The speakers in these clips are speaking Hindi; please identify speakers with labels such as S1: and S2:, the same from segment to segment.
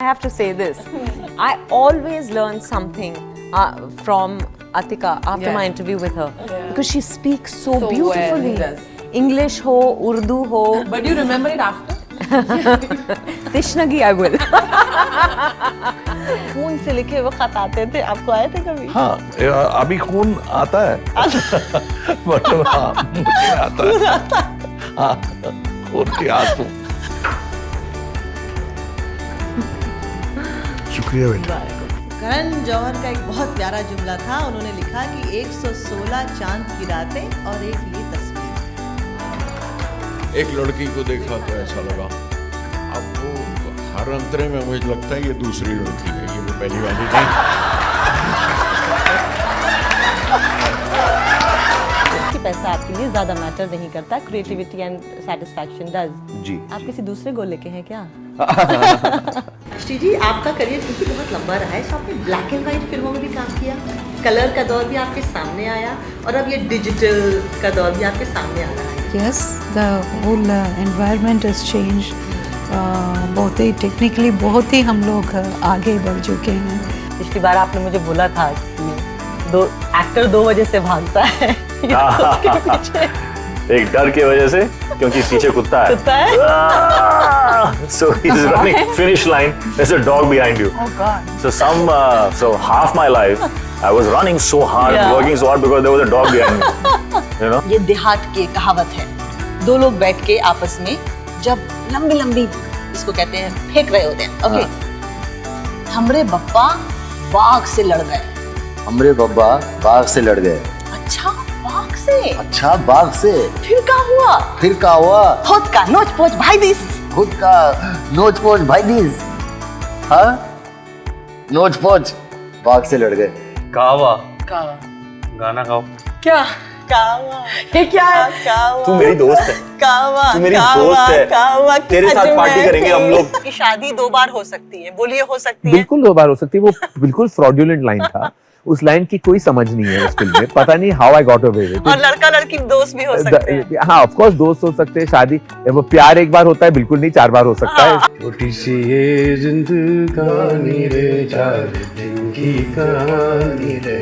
S1: I have to say this. I always learn something from Atika after my interview with her because she speaks so beautifully.
S2: Well,
S1: English ho, Urdu ho.
S2: But do you remember it after?
S1: Tishnagi I will. खून से लिखे हुए खत आते थे, आपको आए थे कभी?
S3: हाँ, अभी खून आता है। मतलब हाँ, मुझे आता है। हाँ, खून के आंसू।
S4: शुक्रिया बेटा।
S5: करण जौहर का एक बहुत प्यारा जुमला था। उन्होंने लिखा कि 116 चांद की रातें और एक ये तस्वीर।
S3: एक लड़की को देखा तो ऐसा लगा, अब वो हर अंतरे में मुझे लगता है ये दूसरी लड़की है, ये वो पहली वाली नहीं।
S1: पैसा आपके लिए ज्यादा मैटर नहीं करता, क्रिएटिविटी एंड सेटिस्फैक्शन डज।
S4: जी
S1: आप किसी दूसरे गोल लेके हैं क्या?
S5: श्री जी, आपका करियर क्योंकि बहुत लंबा रहा है, तो आपने ब्लैक एंड व्हाइट फिल्मों में भी काम किया, कलर का दौर भी आपके सामने आया और अब ये डिजिटल का दौर भी आपके सामने आ रहा है।
S6: Yes, the whole environment has changed. बहुत ही टेक्निकली बहुत ही हम लोग आगे बढ़ चुके हैं।
S1: पिछली बार आपने मुझे बोला था कि एक्टर 2 वजह से भागता है।
S7: एक डर की वजह से, क्योंकि पीछे कुत्ता है। So he's running finish line. There's a dog behind you.
S6: Oh God.
S7: So half my life I was running so hard, working so hard because there was a dog behind me. You know?
S5: ये देहात की कहावत है, 2 लोग बैठ के आपस में जब लंबी लंबी इसको कहते हैं फेंक रहे होते हैं, ओके, हमरे बप्पा बाघ से लड़ गए।
S8: हमरे बब्बा बाघ से लड़ गए।
S5: अच्छा, बाघ से?
S8: अच्छा, बाघ से?
S5: फिर क्या हुआ?
S8: फिर क्या हुआ?
S5: खुद का नोच पोच भाई दिस।
S8: खुद का नोच पोच भाई दिस। हाँ, नोच पोच बाघ से लड़ गए।
S7: कावा
S5: कावा
S7: गाना गाओ।
S5: क्या? कावा ये क्या है? कावा
S7: तू मेरी दोस्त है।
S5: कावा
S7: तू मेरी दोस्त है।
S5: कावा
S7: तेरे साथ पार्टी करेंगे हम लोग।
S5: की शादी 2 बार हो सकती है, बोलिए हो सकती है?
S9: बिल्कुल 2 बार हो सकती है। वो बिल्कुल फ्रॉडुलेंट लाइन था। उस लाइन की कोई समझ नहीं है उस फिल्म में। पता नहीं how I got away with.
S5: और लड़का लड़की दोस्त भी हो सकते हैं।
S9: हाँ, ऑफ कोर्स दोस्त हो सकते हैं। शादी वो प्यार एक बार होता है, बिल्कुल नहीं 4 बार हो सकता है।
S4: छोटी सी ये जिंदगानी रे, 4 दिन की कहानी रे।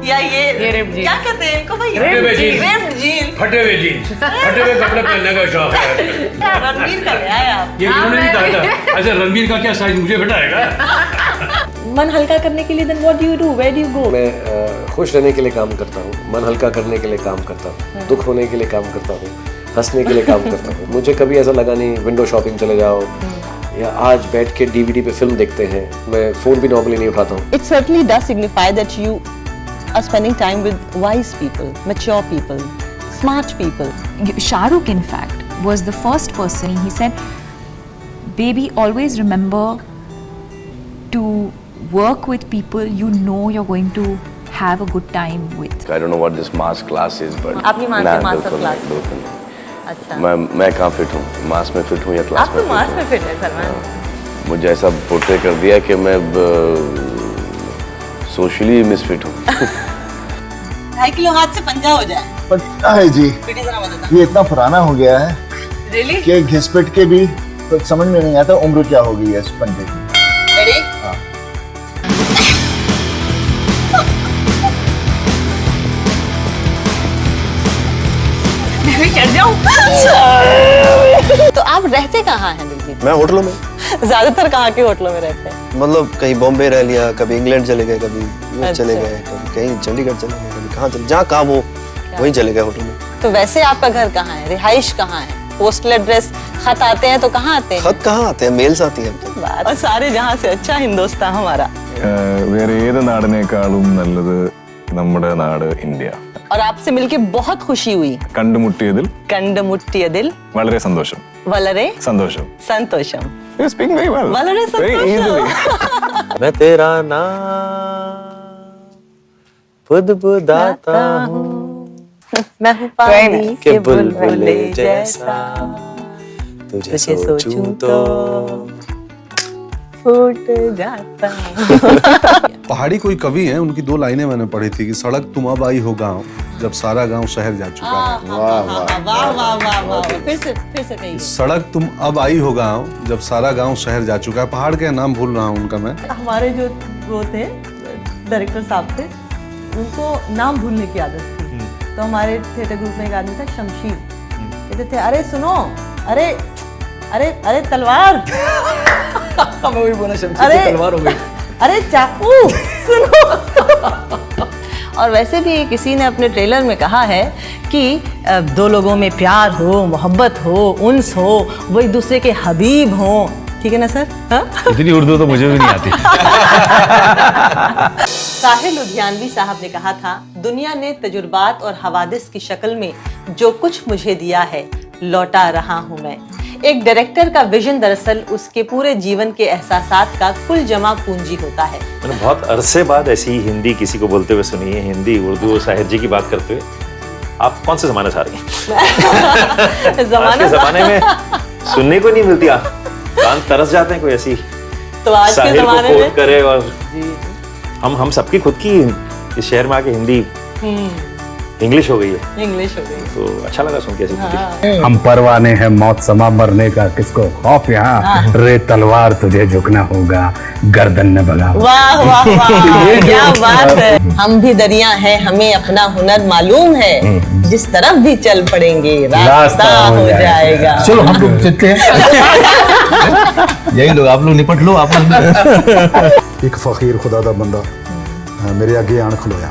S5: या ये क्या कहते हैं इनको भाई?
S4: फटे हुए जीन्स।
S5: फटे हुए
S4: कपड़े पहनने का शौक है।
S5: रणवीर का क्या है आप?
S4: ये उन्होंने नहीं कहा था। ऐसे रणवीर का क्या साइज मुझे बताएगा?
S1: मन हल्का करने के लिए then what do you do? Where do you go?
S10: मैं खुश रहने के लिए काम करता हूँ, मन हल्का करने के लिए काम करता हूँ, दुख होने के लिए काम करता हूँ, हंसने के लिए काम करता हूँ। मुझे कभी ऐसा लगा नहीं विंडो शॉपिंग चले जाओ या आज बैठ के DVD पे फिल्म देखते हैं। मैं फोन भी नॉर्मली नहीं उठाता हूँ।
S5: It certainly does signify that you are spending time with wise people, mature people, smart people.
S11: Shah Rukh, in fact, was the first person. He said, "Baby, always remember to work with people you know you're going to have a good time with."
S8: I don't know what this mass class is, but
S1: आप नहीं मानते मास्टर क्लास?
S8: बिल्कुल।
S1: अच्छा,
S8: मैं कहाँ फिट हूँ? मास में फिट हूँ या क्लास
S1: आप तो मास में फिट है सलमान।
S8: मुझे ऐसा पोर्ट्रे कर दिया कि मैं सोशली मिसफिट हूँ।
S5: 2.5 किलो हाथ से पंजा हो जाए।
S4: पता है जी,
S5: पीटी जरा बता।
S4: ये इतना पुराना हो गया है
S5: Really?
S4: कि घिसपिट के भी तो समझ में नहीं आता उम्र क्या हो गई है इस पंजे की।
S5: Ready?
S4: हाँ।
S5: मैं भी चढ़ जाऊं। तो आप रहते कहाँ हैं दिलजीत?
S8: मैं होटलों में,
S5: ज्यादातर कहाँ के होटलों में रहते हैं?
S8: मतलब कहीं बॉम्बे रह लिया, कभी इंग्लैंड चले गए, कभी यूएस चले
S5: अच्छा।
S8: गए, कभी कहीं चंडीगढ़ चले गए, कभी कहाँ चले, जहाँ काम हो वहीं चले गए होटल में।
S5: तो वैसे आपका घर कहाँ है? रिहाइश कहाँ है? पोस्टल एड्रेस खत आते हैं तो कहाँ आते हैं?
S8: खत कहाँ आते हैं? मेल्स आती हैं।
S5: बात और सारे जहाँ से अच्छा हिंदुस्तान हमारा।
S3: വേറെ ഏത് നാടിനേക്കാളും നല്ലത് നമ്മുടെ നാട് ഇന്ത്യ.
S5: और आपसे मिलके बहुत खुशी हुई।
S3: കണ്ടുമുട്ടിയതിൽ
S5: कंडमुट्टियदिल
S3: വളരെ സന്തോഷം.
S5: वलरे
S3: സന്തോഷം.
S5: संतोषम।
S3: You speak very well.
S5: वलरे
S3: Very easily.
S5: संतोषम।
S8: मैं तेरा नाम बुदबुदाता हूँ
S5: मैं हूँ पानी
S8: के बुलबुले जैसा, तुझे सोचूं तो
S5: फूट जाता हूँ।
S12: पहाड़ी कोई कवि है, उनकी 2 लाइनें मैंने पढ़ी थी कि सड़क तुम अब आई हो गाँव,
S4: जब सारा गांव शहर जा चुका है।
S5: वाह वाह वाह वाह वाह, फिर से कहिए।
S4: सड़क तुम अब आई हो गाँव जब सारा गांव शहर जा चुका है। पहाड़ के नाम भूल रहा हूँ उनका मैं।
S5: हमारे जो वो थे डायरेक्टर साहब थे, उनको नाम भूलने की आदत थी। तो हमारे थिएटर ग्रुप में एक आदमी था शमशीर, कहते थे अरे सुनो, अरे अरे अरे तलवार
S10: मैं वही बोला शमशीर
S5: अरे
S10: की तलवार हो गई।
S5: अरे चाकू सुनो। और वैसे भी किसी ने अपने ट्रेलर में कहा है कि दो लोगों में प्यार हो, मोहब्बत हो, उन्स हो, वो एक दूसरे के हबीब हो। ठीक है ना सर? हाँ?
S7: इतनी उर्दू तो मुझे भी नहीं आती।
S5: साहिल लुधियानवी साहब ने कहा था, दुनिया ने तजुर्बात और हवादिस की शक्ल में जो कुछ मुझे दिया है लौटा रहा हूँ मैं। एक डायरेक्टर का विजन दरअसल उसके पूरे जीवन के एहसासात का कुल जमा पूंजी होता है।
S7: मैंने बहुत अरसे बाद ऐसी हिंदी किसी को बोलते हुए सुनी है, हिंदी उर्दू साहिर जी की बात करते हुए। आप कौन से जमाने से आ रही हैं? आज के जमाने में सुनने को नहीं मिलती। आप कान तरस जाते हैं कोई ऐसी
S5: तो आज के
S7: साहिर को
S5: जमाने
S7: कोट
S5: में
S7: करे। और हम सबकी खुद की इस शहर में आके हिंदी इंग्लिश हो गई है,
S5: इंग्लिश हो गई।
S7: तो अच्छा लगा सुन के ऐसी हिंदी।
S4: हम परवाने हैं मौत समा मरने का, किसको खौफ यहाँ, रे तलवार तुझे झुकना होगा, गर्दन न बगा।
S5: वाह वाह वाह, क्या बात है। हम भी दरिया हैं, हमें अपना हुनर मालूम है, जिस तरफ भी चल पड़ेंगे रास्ता हो जाएगा।
S4: चलो हम लोग चलते हैं।
S10: यही लोग, आप लोग निपट लो। आप लोग
S4: एक फकीर खुदा दा बंदा मेरे आगे आन खलोया,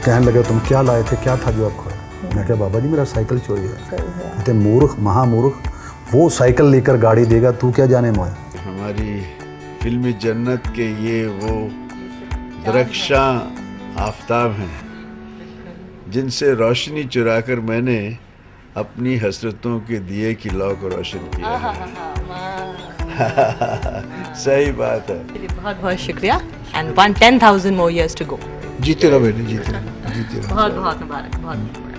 S4: कहने लगे तुम क्या लाए थे, क्या था जो आप खोया? मैं क्या बाबा जी मेरा साइकिल चोरी है। कहते मूर्ख महामूर्ख, वो साइकिल लेकर गाड़ी देगा, तू क्या जाने मोया।
S3: हमारी फिल्मी जन्नत के ये वो दरख्शां आफताब हैं जिनसे रोशनी चुराकर मैंने अपनी हसरतों के दिए की लौ को रोशन किया है। सही बात है।
S5: बहुत बहुत शुक्रिया and 10,000 more years to go।
S3: जीते रहो बेटे, जीते रहो, जीते रहो।
S5: बहुत बहुत मुबारक, बहुत